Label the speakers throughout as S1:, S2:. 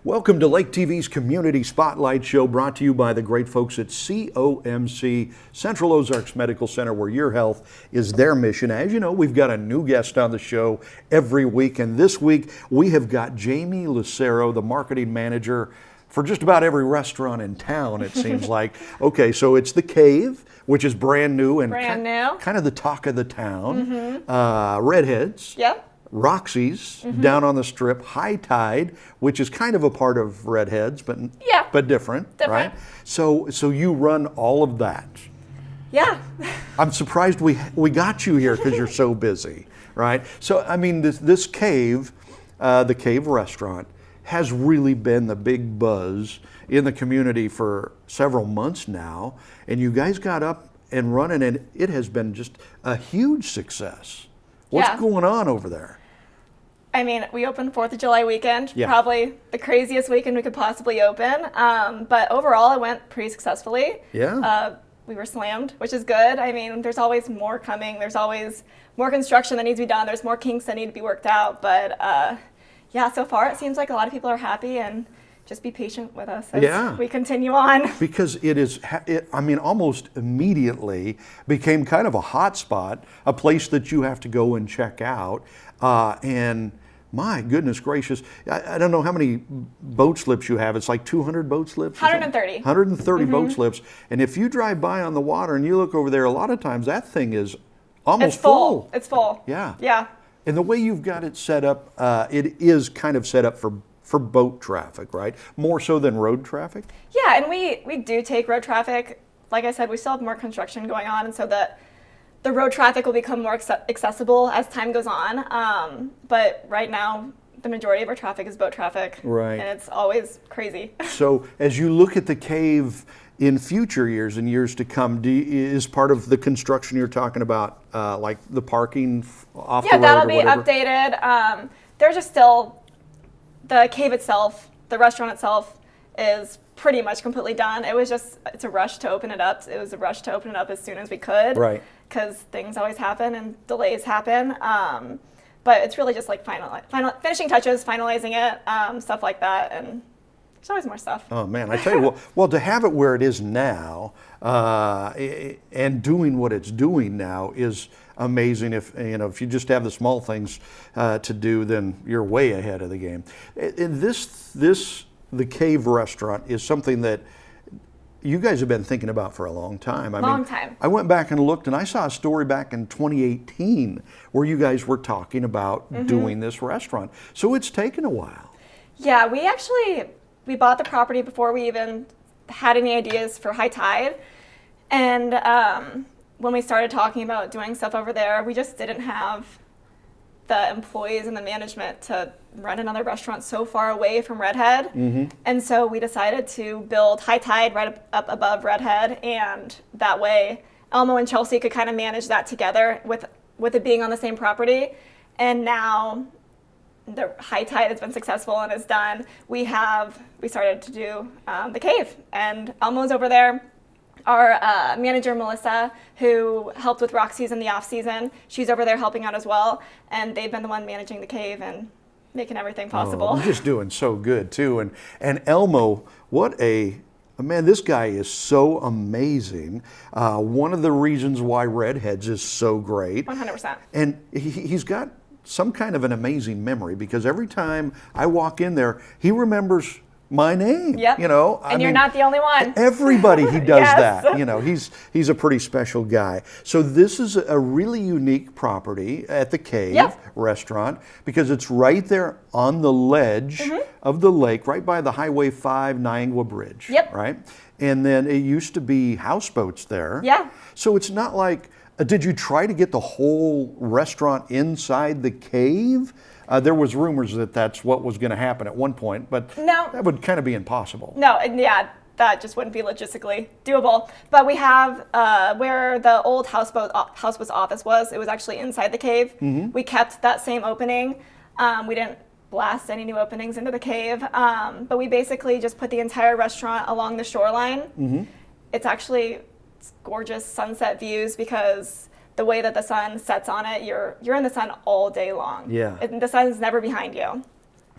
S1: Welcome to Lake TV's Community Spotlight Show, brought to you by the great folks at COMC, Central Ozarks Medical Center, where your health is their mission. As you know, we've got a new guest on the show every week, and this week we have got Jamie Lucero, the marketing manager for just about every restaurant in town, it seems like. Okay, so it's The Cave, which is brand new and kind of the talk of the town. Redheads.
S2: Yep.
S1: Roxies down on the Strip, High Tide, which is kind of a part of Redheads, but different, right? So you run all of that.
S2: Yeah.
S1: I'm surprised we got you here because you're so busy, right? So I mean, this cave, the Cave Restaurant, has really been the big buzz in the community for several months now, and you guys got up and running, and it has been just a huge success. What's going on over there?
S2: I mean, we opened 4th of July weekend, probably the craziest weekend we could possibly open. But overall, it went pretty successfully.
S1: Yeah.
S2: We were slammed, which is good. I mean, there's always more coming. There's always more construction that needs to be done. There's more kinks that need to be worked out. But yeah, so far it seems like a lot of people are happy, and just be patient with us as we continue on.
S1: Because I mean, almost immediately became kind of a hot spot, a place that you have to go and check out. And my goodness gracious, I don't know how many boat slips you have. It's like 200 boat slips?
S2: 130.
S1: 130 boat slips. And if you drive by on the water and you look over there, a lot of times that thing is almost full.
S2: It's full.
S1: Yeah.
S2: Yeah.
S1: And the way you've got it set up, it is kind of set up for boat traffic, right? More so than road traffic?
S2: Yeah, and we do take road traffic. Like I said, we still have more construction going on, and so the road traffic will become more accessible as time goes on. But right now, the majority of our traffic is boat traffic.
S1: Right.
S2: And it's always crazy.
S1: So as you look at the cave in future years and years to come, is part of the construction you're talking about, like the parking off the road or whatever?
S2: Yeah, that'll be updated. There's just still, the cave itself, the restaurant itself is pretty much completely done. It's a rush to open it up. It was a rush to open it up as soon as we could.
S1: Right.
S2: Because things always happen and delays happen. But it's really just like finishing touches, finalizing it, stuff like that. And there's always more stuff.
S1: Oh man, I tell you, well, to have it where it is now, and doing what it's doing now is amazing. If you just have the small things to do, then you're way ahead of the game. The Cave Restaurant is something that you guys have been thinking about for a long time.
S2: Long time.
S1: I went back and looked, and I saw a story back in 2018 where you guys were talking about doing this restaurant. So it's taken a while.
S2: Yeah, we bought the property before we even had any ideas for High Tide. And when we started talking about doing stuff over there, we just didn't have the employees and the management to run another restaurant so far away from Redhead. And so we decided to build High Tide right up above Redhead, and that way Elmo and Chelsea could kind of manage that together with it being on the same property. And now the High Tide has been successful and is done. We started to do the Cave, and Elmo's over there. Our manager, Melissa, who helped with Roxies in the off season, she's over there helping out as well. And they've been the one managing the Cave and making everything possible.
S1: Oh, just doing so good too. And Elmo, man, this guy is so amazing. One of the reasons why Redheads is so great.
S2: 100%.
S1: And he's got some kind of an amazing memory, because every time I walk in there, he remembers my name.
S2: Yep. And you're not the only one.
S1: Everybody he does that. He's a pretty special guy. So this is a really unique property at the Cave Restaurant, because it's right there on the ledge of the lake, right by the Highway 5 Niagara Bridge.
S2: Yep.
S1: Right? And then it used to be houseboats there.
S2: Yeah.
S1: So it's not like, did you try to get the whole restaurant inside the cave? There was rumors that that's what was going to happen at one point, but that would kind of be impossible.
S2: No, that just wouldn't be logistically doable. But we have where the old houseboat's office was. It was actually inside the cave. We kept that same opening. We didn't blast any new openings into the cave, but we basically just put the entire restaurant along the shoreline. It's gorgeous sunset views, because the way that the sun sets on it, you're in the sun all day long.
S1: Yeah.
S2: The sun's never behind you.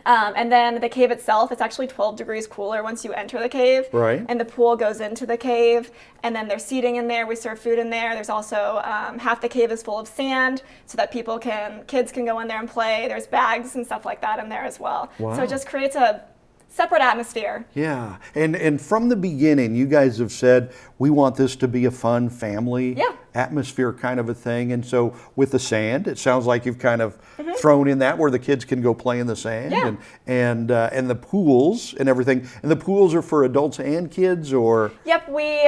S2: And then the cave itself, it's actually 12 degrees cooler once you enter the cave.
S1: Right.
S2: And the pool goes into the cave. And then there's seating in there. We serve food in there. There's also half the cave is full of sand so that kids can go in there and play. There's bags and stuff like that in there as well.
S1: Wow.
S2: So it just creates a separate atmosphere.
S1: Yeah, and from the beginning, you guys have said we want this to be a fun family atmosphere kind of a thing. And so with the sand, it sounds like you've kind of thrown in that where the kids can go play in the sand, and the pools and everything. And the pools are for adults and kids, or?
S2: Yep, we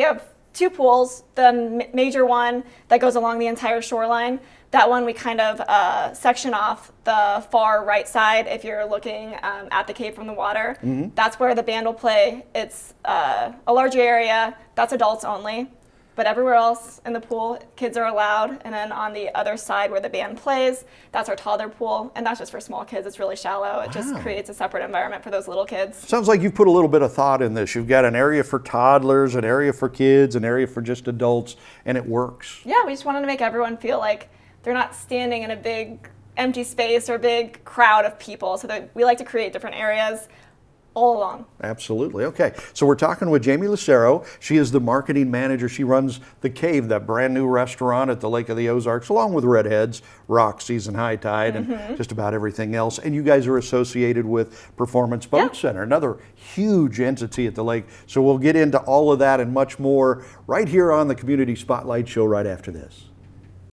S2: have 2 pools. The major one that goes along the entire shoreline. That one we kind of section off the far right side if you're looking at the cave from the water. That's where the band will play. It's a larger area. That's adults only. But everywhere else in the pool, kids are allowed. And then on the other side where the band plays, that's our toddler pool. And that's just for small kids. It's really shallow. It just creates a separate environment for those little kids.
S1: Sounds like you've put a little bit of thought in this. You've got an area for toddlers, an area for kids, an area for just adults, and it works.
S2: Yeah, we just wanted to make everyone feel like they're not standing in a big empty space or a big crowd of people. So that we like to create different areas all along.
S1: Absolutely. Okay. So we're talking with Jamie Lucero. She is the marketing manager. She runs The Cave, that brand new restaurant at the Lake of the Ozarks, along with Redheads, Roxies, and High Tide, and just about everything else. And you guys are associated with Performance Boat Center, another huge entity at the lake. So we'll get into all of that and much more right here on the Community Spotlight Show right after this.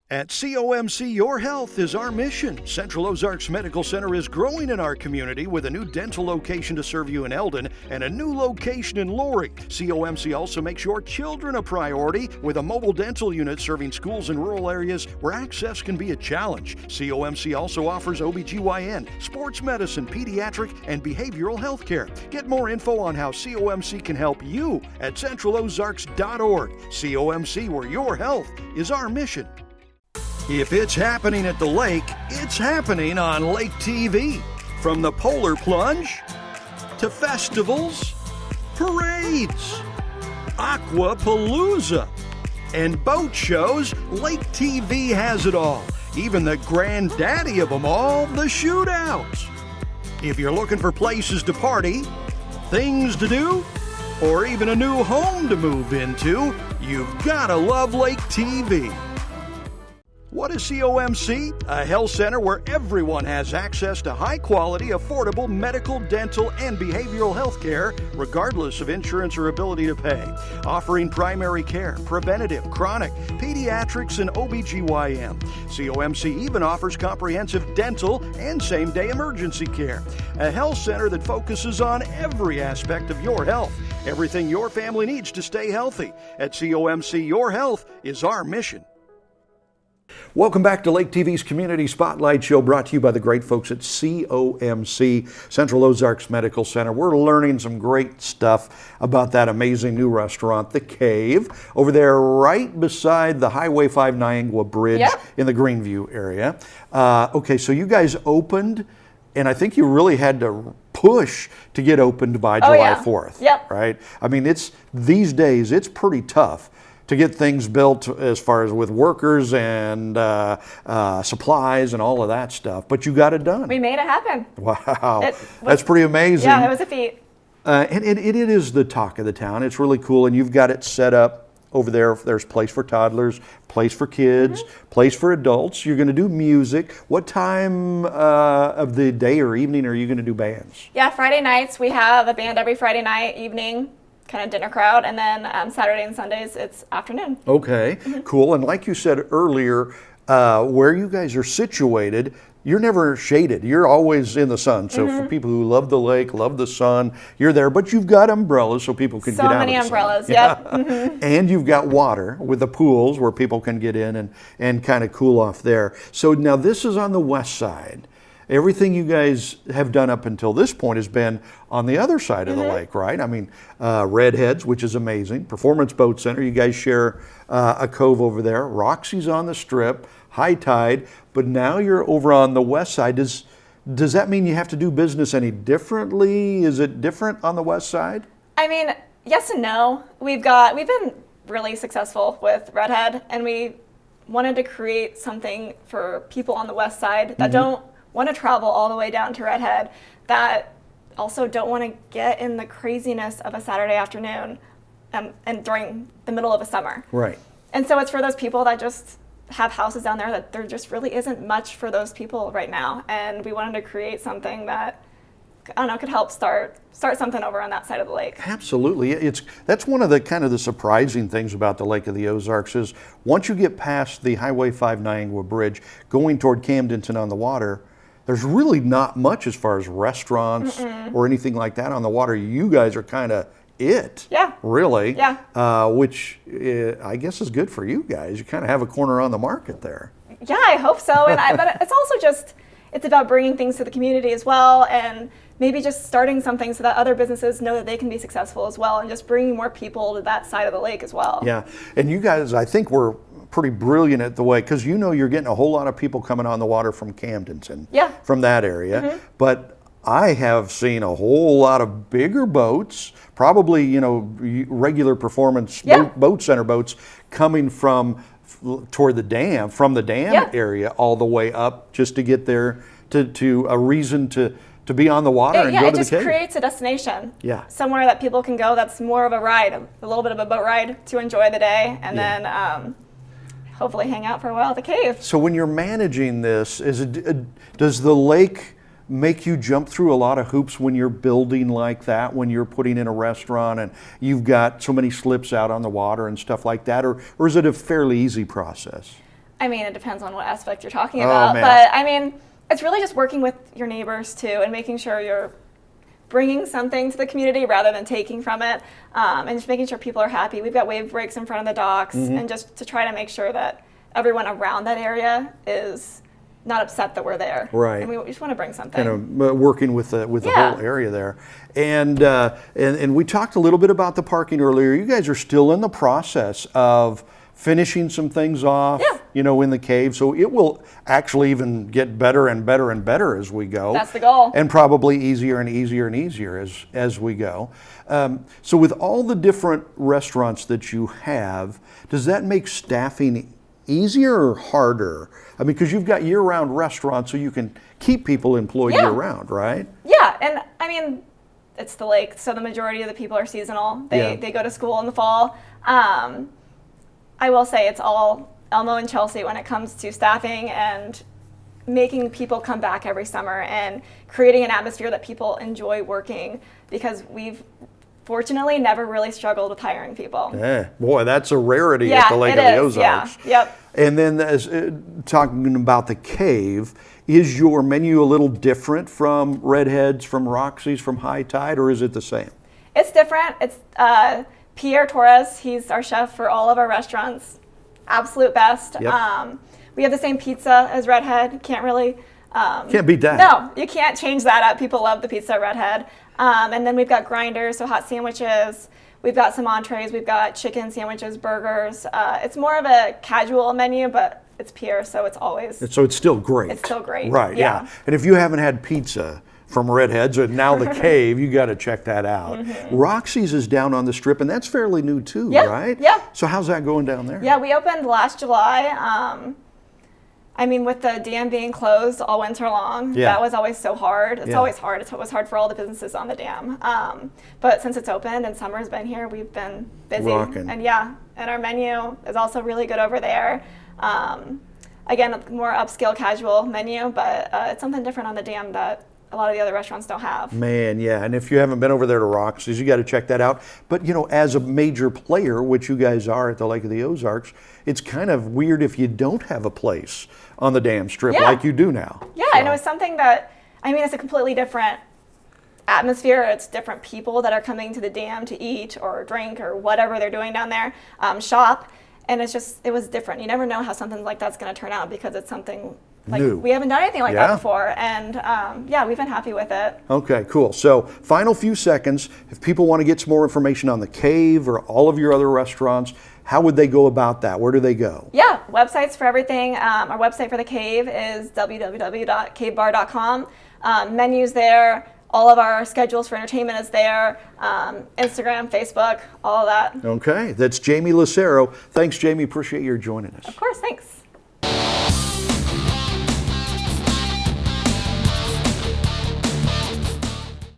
S1: At COMC, your health is our mission. Central Ozarks Medical Center is growing in our community with a new dental location to serve you in Eldon and a new location in Lori. COMC also makes your children a priority with a mobile dental unit serving schools in rural areas where access can be a challenge. COMC also offers OBGYN, sports medicine, pediatric, and behavioral health care. Get more info on how COMC can help you at centralozarks.org. COMC, where your health is our mission. If it's happening at the lake, it's happening on Lake TV. From the polar plunge to festivals, parades, aquapalooza, and boat shows, Lake TV has it all. Even the granddaddy of them all, the shootouts. If you're looking for places to party, things to do, or even a new home to move into, you've gotta love Lake TV. What is COMC? A health center where everyone has access to high-quality, affordable medical, dental, and behavioral health care, regardless of insurance or ability to pay. Offering primary care, preventative, chronic, pediatrics, and OBGYN. COMC even offers comprehensive dental and same-day emergency care. A health center that focuses on every aspect of your health. Everything your family needs to stay healthy. At COMC, your health is our mission. Welcome back to Lake TV's Community Spotlight Show, brought to you by the great folks at COMC, Central Ozarks Medical Center. We're learning some great stuff about that amazing new restaurant, The Cave, over there right beside the Highway 5 Niangua Bridge in the Greenview area. Okay, so you guys opened, and I think you really had to push to get opened by July 4th, right? I mean, these days, it's pretty tough to get things built as far as with workers and supplies and all of that stuff. But you got it done.
S2: We made it happen.
S1: Wow. That's pretty amazing.
S2: Yeah, it was a feat.
S1: And it is the talk of the town. It's really cool. And you've got it set up over there. There's place for toddlers, place for kids, place for adults. You're going to do music. What time of the day or evening are you going to do bands?
S2: Yeah, Friday nights. We have a band every Friday night, evening. Kind of dinner crowd, and then Saturday and Sundays it's afternoon.
S1: Okay, cool. And like you said earlier, where you guys are situated, you're never shaded. You're always in the sun. So for people who love the lake, love the sun, you're there. But you've got umbrellas so people can get out of the sun.
S2: So many umbrellas, yep.
S1: And you've got water with the pools where people can get in and kind of cool off there. So now this is on the west side. Everything you guys have done up until this point has been on the other side of the lake, right? I mean, Redheads, which is amazing. Performance Boat Center, you guys share a cove over there. Roxies on the Strip, High Tide, but now you're over on the west side. Does that mean you have to do business any differently? Is it different on the west side?
S2: I mean, yes and no. We've been really successful with Redhead, and we wanted to create something for people on the west side that don't want to travel all the way down to Redhead that also don't want to get in the craziness of a Saturday afternoon and during the middle of a summer.
S1: Right.
S2: And so it's for those people that just have houses down there that there just really isn't much for those people right now. And we wanted to create something that, I don't know, could help start something over on that side of the lake.
S1: Absolutely. That's one of the kind of the surprising things about the Lake of the Ozarks is once you get past the Highway 5 Niagara Bridge going toward Camdenton on the water, there's really not much as far as restaurants or anything like that on the water. You guys are kind of it.
S2: Yeah.
S1: Really.
S2: Yeah.
S1: Which I guess is good for you guys. You kind of have a corner on the market there.
S2: Yeah, I hope so. But it's also just, it's about bringing things to the community as well, and maybe just starting something so that other businesses know that they can be successful as well, and just bringing more people to that side of the lake as well.
S1: Yeah, and you guys, I think, were pretty brilliant at the way, because you know you're getting a whole lot of people coming on the water from Camdenton, from that area, but I have seen a whole lot of bigger boats, probably, you know, regular performance boat center boats coming from toward the dam, from the dam area all the way up just to get there to a reason to be on the water and go to the cave.
S2: It just creates a destination.
S1: Yeah. Somewhere
S2: that people can go that's more of a ride, a little bit of a boat ride to enjoy the day, and then hopefully hang out for a while at the cave.
S1: So when you're managing this, does the lake make you jump through a lot of hoops when you're building like that, when you're putting in a restaurant and you've got so many slips out on the water and stuff like that, or is it a fairly easy process?
S2: I mean, it depends on what aspect you're talking about, but I mean, it's really just working with your neighbors too and making sure you're bringing something to the community rather than taking from it, and just making sure people are happy. We've got wave breaks in front of the docks, and just to try to make sure that everyone around that area is not upset that we're there.
S1: Right.
S2: And we just want to bring something.
S1: Kind of working with the whole area there. And we talked a little bit about the parking earlier. You guys are still in the process of finishing some things off, you know, in the cave. So it will actually even get better and better and better as we go.
S2: That's the goal.
S1: And probably easier and easier and easier as we go. So with all the different restaurants that you have, does that make staffing easier or harder? I mean, because you've got year-round restaurants, so you can keep people employed year-round, right?
S2: Yeah, and I mean, it's the lake, so the majority of the people are seasonal. They go to school in the fall. I will say it's all Elmo and Chelsea when it comes to staffing and making people come back every summer and creating an atmosphere that people enjoy working, because we've fortunately never really struggled with hiring people. Boy,
S1: that's a rarity at the Lake of the Ozarks.
S2: Yep.
S1: And then talking about the cave, is your menu a little different from Redhead's, from Roxies, from High Tide, or is it the same?
S2: It's different. It's Pierre Torres, he's our chef for all of our restaurants. Absolute best.
S1: Yep.
S2: We have the same pizza as Redhead.
S1: Can't beat that.
S2: No, you can't change that up. People love the pizza at Redhead. And then we've got grinders, so hot sandwiches. We've got some entrees. We've got chicken sandwiches, burgers. It's more of a casual menu, but it's Pierre, so it's always...
S1: So it's still great.
S2: It's still great.
S1: Right, yeah. And if you haven't had pizza from Redhead's and now the Cave, you got to check that out. Roxie's is down on the Strip, and that's fairly new too, right?
S2: Yeah.
S1: So how's that going down there?
S2: Yeah, we opened last July. I mean, with the dam being closed all winter long, that was always so hard. It's always hard. It was hard for all the businesses on the dam. But since it's opened and summer's been here, we've been busy.
S1: Rocking.
S2: And and our menu is also really good over there. Again, a more upscale casual menu, but it's something different on the dam that a lot of the other restaurants don't have.
S1: Man, yeah, and if you haven't been over there to Roxy's, you got to check that out. But, you know, as a major player, which you guys are at the Lake of the Ozarks, it's kind of weird if you don't have a place on the dam strip like you do now.
S2: Yeah, and it was something that, I mean, it's a completely different atmosphere. It's different people that are coming to the dam to eat or drink or whatever they're doing down there, shop. And it was different. You never know how something like that's going to turn out because it's something like
S1: new.
S2: We haven't done anything like that before. And we've been happy with it.
S1: Okay, cool. So final few seconds, if people want to get some more information on the Cave or all of your other restaurants, how would they go about that? Where do they go? Yeah,
S2: websites for everything. Our website for the Cave is www.cavebar.com. Menus there. All of our schedules for entertainment is there. Instagram, Facebook, all of that.
S1: Okay, that's Jamie Lucero. Thanks, Jamie. Appreciate your joining us.
S2: Of course, thanks.